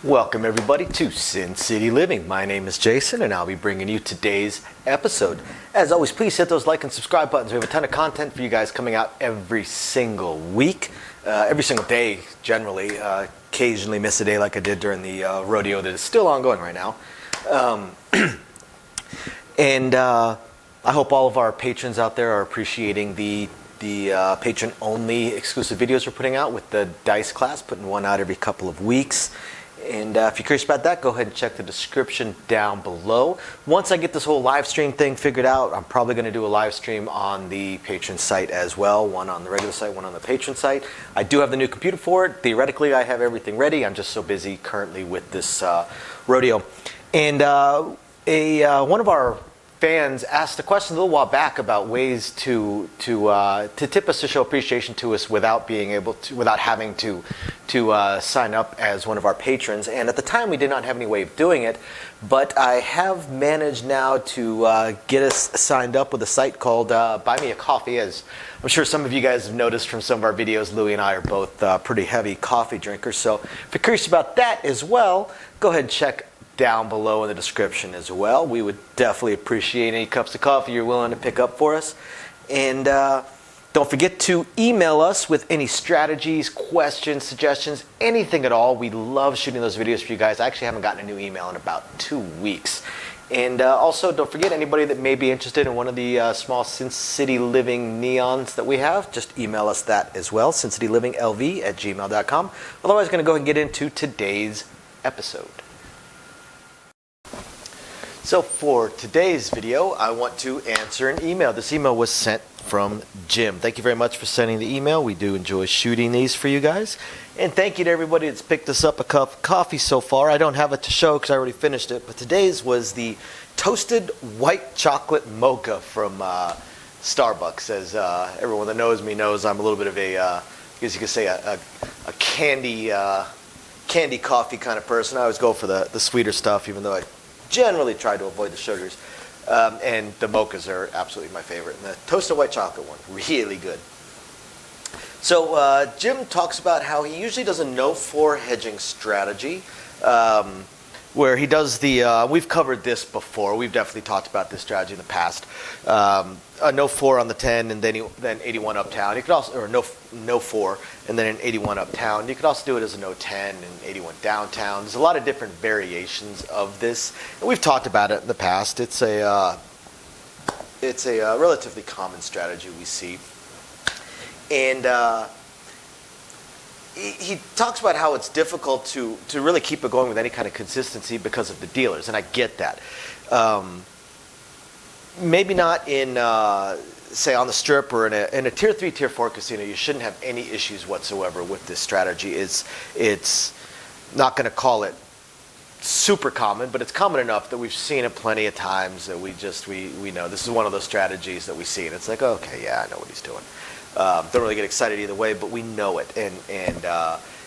Welcome everybody to Sin City Living. My name is Jason and I'll be bringing you today's episode. As always, please hit those like and subscribe buttons. We have a ton of content for you guys coming out every single week, every single day generally. Occasionally miss a day like I did during the rodeo that is still ongoing right now. And I hope all of our patrons out there are appreciating the patron-only exclusive videos we're putting out with the dice class, putting one out every couple of weeks. And if you're curious about that, go ahead and check the description down below. Once I get this whole live stream thing figured out, I'm probably going to do a live stream on the patron site as well. One on the regular site, one on the patron site. I do have the new computer for it. Theoretically, I have everything ready. I'm just so busy currently with this rodeo. And one of our fans asked a question a little while back about ways to tip us, to show appreciation to us without having to sign up as one of our patrons. And at the time we did not have any way of doing it, but I have managed now to get us signed up with a site called Buy Me a Coffee. As I'm sure some of you guys have noticed from some of our videos, Louie and I are both pretty heavy coffee drinkers. So if you're curious about that as well, go ahead and check down below in the description as well. We would definitely appreciate any cups of coffee you're willing to pick up for us. And don't forget to email us with any strategies, questions, suggestions, anything at all. We love shooting those videos for you guys. I actually haven't gotten a new email in about 2 weeks. And also, don't forget, anybody that may be interested in one of the small Sin City Living neons that we have, just email us that as well, sincitylivingLV@gmail.com. Otherwise, I'm going to go ahead and get into today's episode. So for today's video, I want to answer an email. This email was sent from Jim. Thank you very much for sending the email. We do enjoy shooting these for you guys. And thank you to everybody that's picked us up a cup of coffee so far. I don't have it to show because I already finished it, but today's was the toasted white chocolate mocha from Starbucks. As everyone that knows me knows, I'm a little bit of a, I guess you could say a candy coffee kind of person. I always go for the sweeter stuff, even though I generally try to avoid the sugars. And the mochas are absolutely my favorite. And the toasted white chocolate one, really good. So Jim talks about how he usually does a no-for hedging strategy, where he does the, we've covered this before. We've definitely talked about this strategy in the past. A no-4 on the 10 and then 81 uptown. You could also, or no-4 and then an 81 uptown. You could also do it as a no-10 and 81 downtown. There's a lot of different variations of this. And we've talked about it in the past. It's a relatively common strategy we see. And he talks about how it's difficult to really keep it going with any kind of consistency because of the dealers, and I get that. Maybe not in, say, on the Strip or in a Tier 3, Tier 4 casino, you shouldn't have any issues whatsoever with this strategy. It's not going to call it super common, but it's common enough that we've seen it plenty of times that we know this is one of those strategies that we see, and it's like, okay, yeah, I know what he's doing. Don't really get excited either way, but we know it, and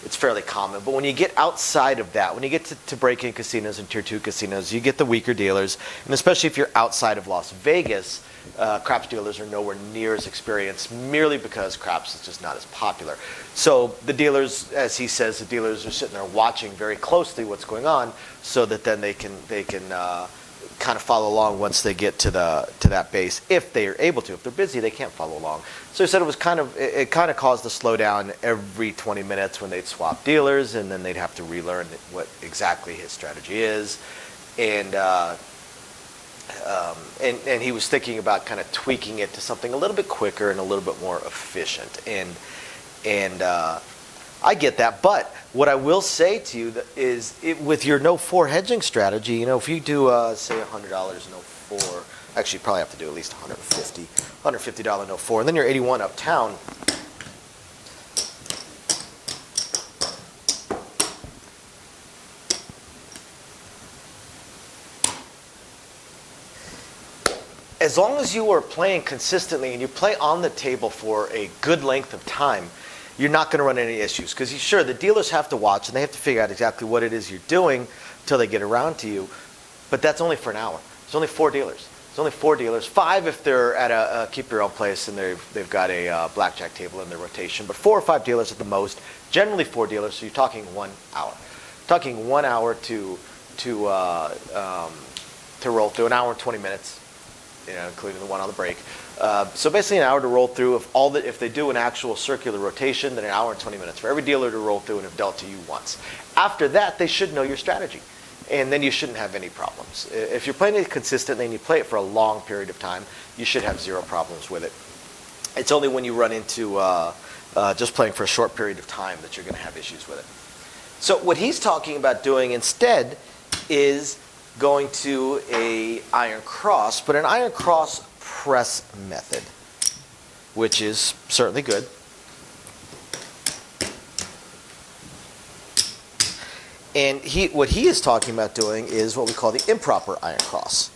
it's fairly common. But when you get outside of that, when you get to break-in casinos and Tier 2 casinos, you get the weaker dealers, and especially if you're outside of Las Vegas, craps dealers are nowhere near as experienced, merely because craps is just not as popular. So the dealers, as he says, the dealers are sitting there watching very closely what's going on, so that then they can kind of follow along once they get to that base, if they are able to. If they're busy, they can't follow along. So he said it kind of caused a slowdown every 20 minutes when they'd swap dealers, and then they'd have to relearn what exactly his strategy is. And he was thinking about kind of tweaking it to something a little bit quicker and a little bit more efficient. And I get that, but what I will say to you is, with your no-4 hedging strategy, you know, if you do say $100 no-4, actually you probably have to do at least $150 no-4, and then you're 81 uptown. As long as you are playing consistently and you play on the table for a good length of time, you're not going to run into any issues. Because sure, the dealers have to watch and they have to figure out exactly what it is you're doing until they get around to you. But that's only for an hour. There's only 4 dealers. There's only 4 dealers. 5 if they're at a keep your own place and they've got a blackjack table in their rotation. But 4 or 5 dealers at the most. Generally 4 dealers, so you're talking 1 hour. talking 1 hour to roll through, an hour and 20 minutes, including the one on the break. So basically an hour to roll through. If they do an actual circular rotation, then an hour and 20 minutes for every dealer to roll through and have dealt to you once. After that, they should know your strategy, and then you shouldn't have any problems. If you're playing it consistently and you play it for a long period of time, you should have zero problems with it. It's only when you run into just playing for a short period of time that you're going to have issues with it. So what he's talking about doing instead is going to a iron cross, but an iron cross press method, which is certainly good. And what he is talking about doing is what we call the improper iron cross.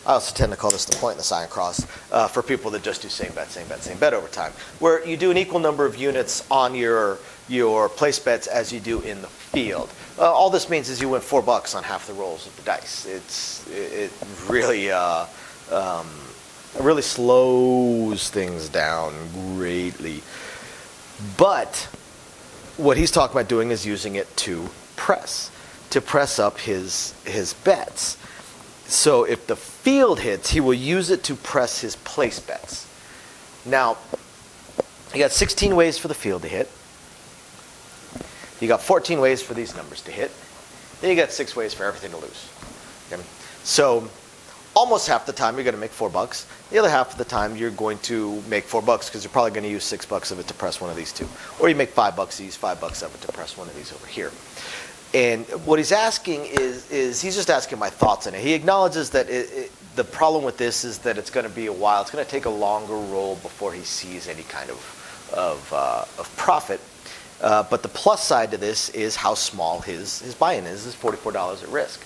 I also tend to call this the pointless iron cross for people that just do same bet over time, where you do an equal number of units on your place bets as you do in the field. All this means is you win $4 on half the rolls of the dice. It really really slows things down greatly. But what he's talking about doing is using it to press up his bets. So if the field hits, he will use it to press his place bets. Now, you got 16 ways for the field to hit. You got 14 ways for these numbers to hit. Then you got 6 ways for everything to lose. Okay? So almost half the time you're going to make $4. The other half of the time you're going to make $4 because you're probably going to use $6 of it to press one of these two. Or you make $5, you use $5 of it to press one of these over here. And what he's asking is he's just asking my thoughts on it. He acknowledges that the problem with this is that it's going to be a while. It's going to take a longer roll before he sees any kind of profit. But the plus side to this is how small his buy-in is $44 at risk.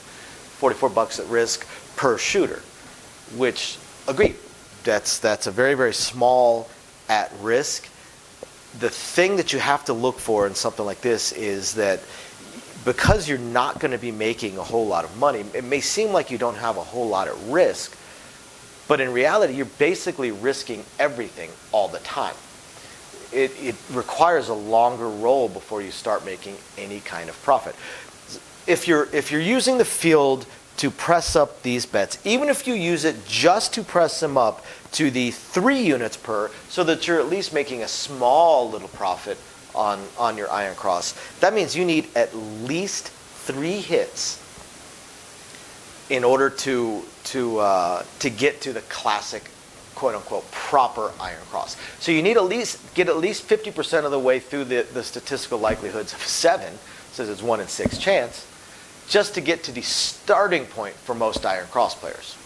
$44 at risk per shooter, which, agreed, that's a very, very small at risk. The thing that you have to look for in something like this is that because you're not going to be making a whole lot of money, it may seem like you don't have a whole lot at risk, but in reality, you're basically risking everything all the time. It requires a longer roll before you start making any kind of profit. If you're using the field to press up these bets, even if you use it just to press them up to the 3 units per, so that you're at least making a small little profit on your iron cross, that means you need at least 3 hits in order to get to the classic, quote unquote, proper iron cross. So you need get at least 50% of the way through the statistical likelihoods of 7, says it's 1 in 6 chance, just to get to the starting point for most iron cross players.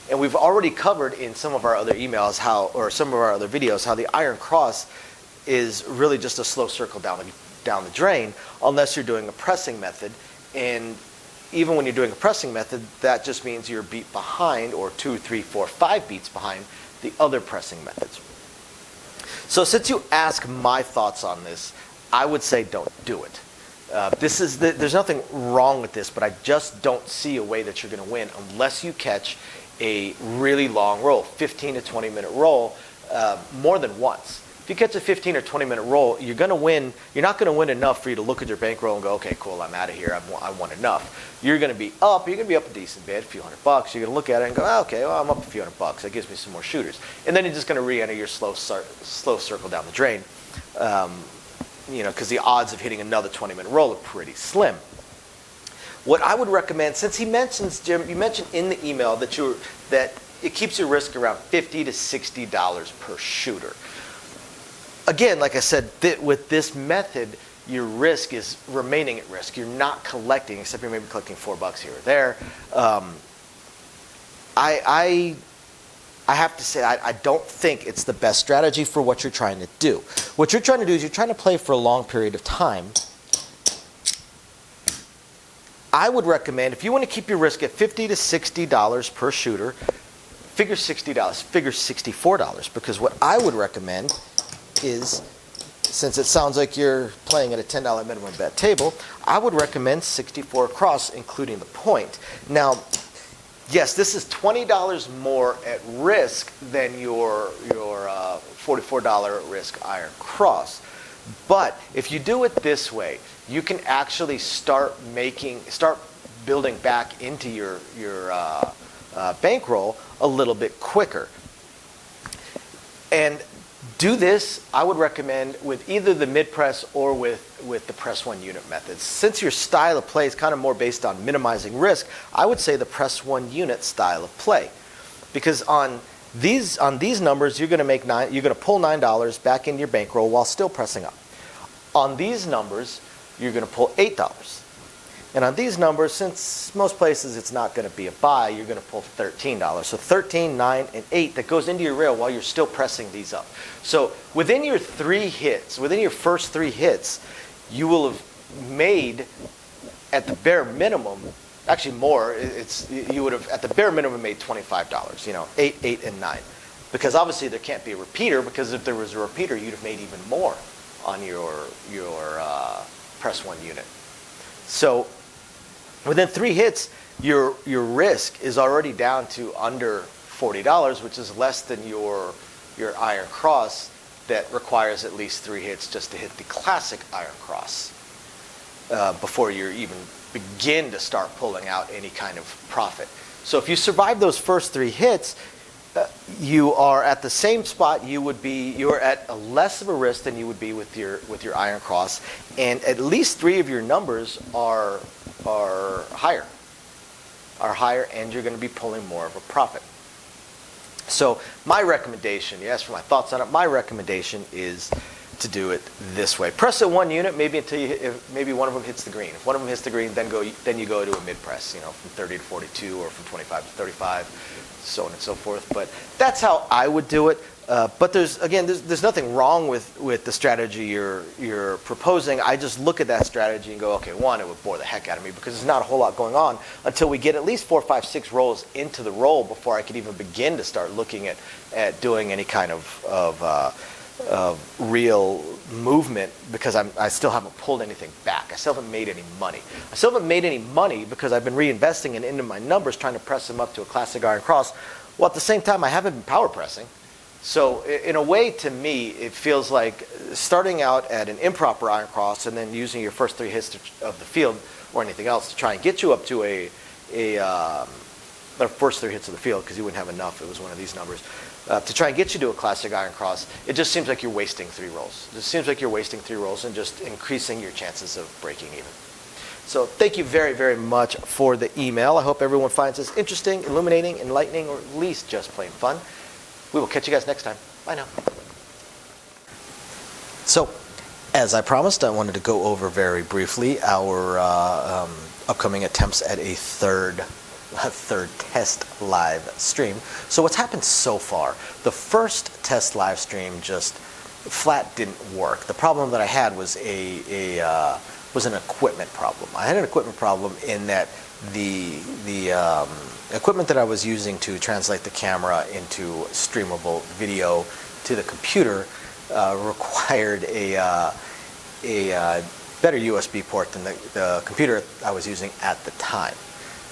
And we've already covered in some of our other emails some of our other videos how the iron cross is really just a slow circle down the drain unless you're doing a pressing method. And even when you're doing a pressing method, that just means you're a beat behind, or 2, 3, 4, 5 beats behind the other pressing methods. So since you ask my thoughts on this, I would say don't do it. There's nothing wrong with this, but I just don't see a way that you're going to win unless you catch a really long roll, 15 to 20 minute roll, more than once. If you catch a 15 or 20 minute roll, you're going to win. You're not going to win enough for you to look at your bankroll and go, okay, cool, I'm out of here. I won enough. You're going to be up. You're going to be up a decent bit, a few $100. You're going to look at it and go, oh, okay, well, I'm up a few $100. That gives me some more shooters. And then you're just going to re-enter your slow circle down the drain. Because the odds of hitting another 20-minute roll are pretty slim. What I would recommend, since he mentions, Jim, you mentioned in the email that it keeps your risk around $50 to $60 per shooter. Again, like I said, with this method, your risk is remaining at risk. You're not collecting, except you're maybe collecting $4 here or there. I have to say, I don't think it's the best strategy for what you're trying to do. What you're trying to do is you're trying to play for a long period of time. I would recommend, if you want to keep your risk at $50 to $60 per shooter, figure $60, figure $64, because what I would recommend is, since it sounds like you're playing at a $10 minimum bet table, I would recommend 64 across, including the point. Now, yes, this is $20 more at risk than your $44 at risk iron cross. But if you do it this way, you can actually start building back into your bankroll a little bit quicker. And do this, I would recommend, with either the mid-press or with the press one unit methods. Since your style of play is kind of more based on minimizing risk, I would say the press one unit style of play. Because on these numbers, you're going to pull $9 back into your bankroll while still pressing up. On these numbers, you're going to pull $8. And on these numbers, since most places it's not going to be a buy, you're going to pull $13. So 13, 9, and 8 that goes into your rail while you're still pressing these up. So within your first 3 hits, you will have made, at the bare minimum, actually more, you would have at the bare minimum made $25, 8, 8, and 9. Because obviously there can't be a repeater, because if there was a repeater, you'd have made even more on your press one unit. So within 3 hits, your risk is already down to under $40, which is less than your iron cross that requires at least 3 hits just to hit the classic iron cross before you even begin to start pulling out any kind of profit. So if you survive those first 3 hits, you are at the same spot you are at a less of a risk than you would be with your iron cross, and at least 3 of your numbers are higher, and you're going to be pulling more of a profit. So my recommendation, you asked for my thoughts on it, my recommendation is to do it this way. Press at one unit, maybe until maybe one of them hits the green. If one of them hits the green, then you go to a mid press, from 30 to 42 or from 25 to 35, so on and so forth. But that's how I would do it. But there's nothing wrong with the strategy you're proposing. I just look at that strategy and go, okay, one, it would bore the heck out of me because there's not a whole lot going on until we get at least 4, 5, 6 rolls into the roll before I could even begin to start looking at doing any kind of real movement, because I still haven't pulled anything back. I still haven't made any money. I still haven't made any money because I've been reinvesting into my numbers, trying to press them up to a classic iron cross, while at the same time I haven't been power pressing. So in a way, to me, it feels like starting out at an improper iron cross and then using your first 3 hits of the field or anything else to try and get you up to the first 3 hits of the field, because you wouldn't have enough. It was one of these numbers. To try and get you to a classic iron cross, it just seems like you're wasting 3 rolls. It just seems like you're wasting 3 rolls and just increasing your chances of breaking even. So thank you very, very much for the email. I hope everyone finds this interesting, illuminating, enlightening, or at least just plain fun. We will catch you guys next time. Bye now. So, as I promised, I wanted to go over very briefly our upcoming attempts at a third test live stream. So what's happened so far? The first test live stream just flat didn't work. The problem that I had was an equipment problem. I had an equipment problem in that the equipment that I was using to translate the camera into streamable video to the computer required a better USB port than the computer I was using at the time.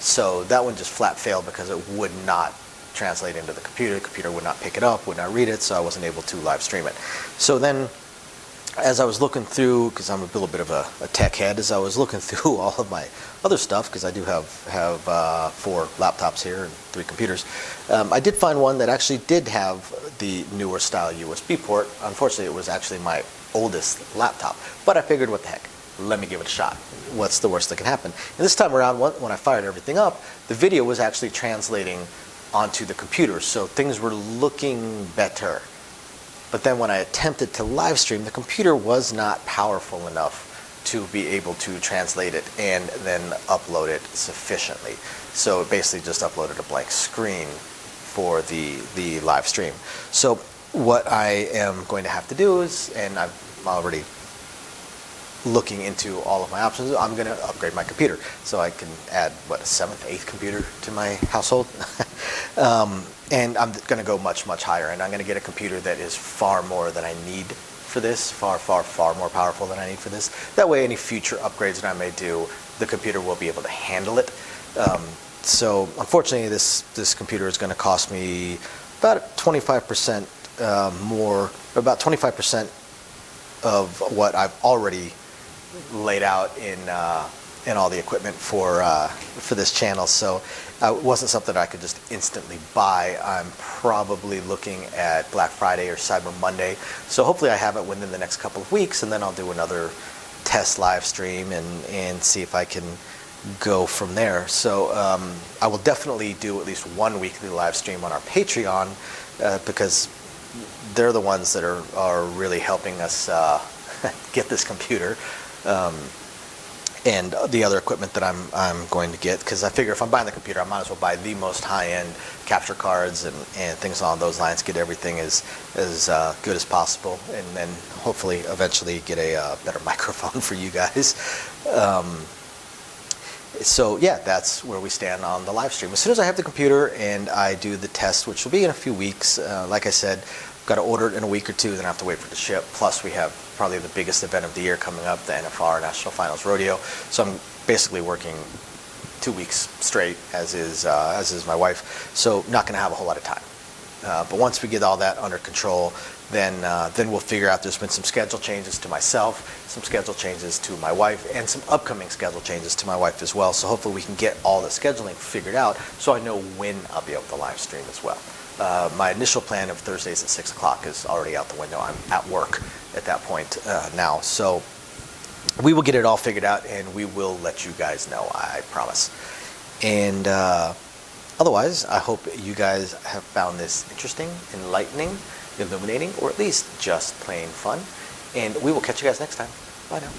So that one just flat failed because it would not translate into the computer. The computer would not pick it up, would not read it, so I wasn't able to live stream it. So then, as I was looking through, because I'm a little bit of a tech head, as I was looking through all of my other stuff, because I do have 4 laptops here and 3 computers, I did find one that actually did have the newer style USB port. Unfortunately, it was actually my oldest laptop, but I figured, what the heck, let me give it a shot. What's the worst that can happen? And this time around, when I fired everything up, the video was actually translating onto the computer, so things were looking better. But then when I attempted to live stream, the computer was not powerful enough to be able to translate it and then upload it sufficiently. So it basically just uploaded a blank screen for the live stream. So what I am going to have to do is, and I'm already looking into all of my options, I'm going to upgrade my computer so I can add, a 7th, 8th computer to my household. And I'm going to go much, much higher, and I'm going to get a computer that is far more than I need for this, far, far, far more powerful than I need for this. That way, any future upgrades that I may do, the computer will be able to handle it. So unfortunately, this computer is going to cost me about 25% more, about 25% of what I've already laid out in all the equipment for this channel. So it wasn't something I could just instantly buy. I'm probably looking at Black Friday or Cyber Monday. So hopefully I have it within the next couple of weeks, and then I'll do another test live stream and see if I can go from there. So I will definitely do at least one weekly live stream on our Patreon because they're the ones that are really helping us get this computer and the other equipment that I'm going to get, because I figure if I'm buying the computer, I might as well buy the most high-end capture cards and things along those lines, get everything as good as possible, and then hopefully eventually get a better microphone for you guys. So yeah, that's where we stand on the live stream. As soon as I have the computer and I do the test, which will be in a few weeks, like I said, I've got to order it in a week or two, then I have to wait for it to ship. Plus we have probably the biggest event of the year coming up, the NFR National Finals Rodeo. So I'm basically working 2 weeks straight, as is my wife. So not going to have a whole lot of time. But once we get all that under control, then we'll figure out. There's been some schedule changes to myself, some schedule changes to my wife, and some upcoming schedule changes to my wife as well. So hopefully we can get all the scheduling figured out so I know when I'll be able to live stream as well. My initial plan of Thursdays at 6 o'clock is already out the window. I'm at work at that point now. So we will get it all figured out, and we will let you guys know, I promise. And otherwise, I hope you guys have found this interesting, enlightening, illuminating, or at least just plain fun. And we will catch you guys next time. Bye now.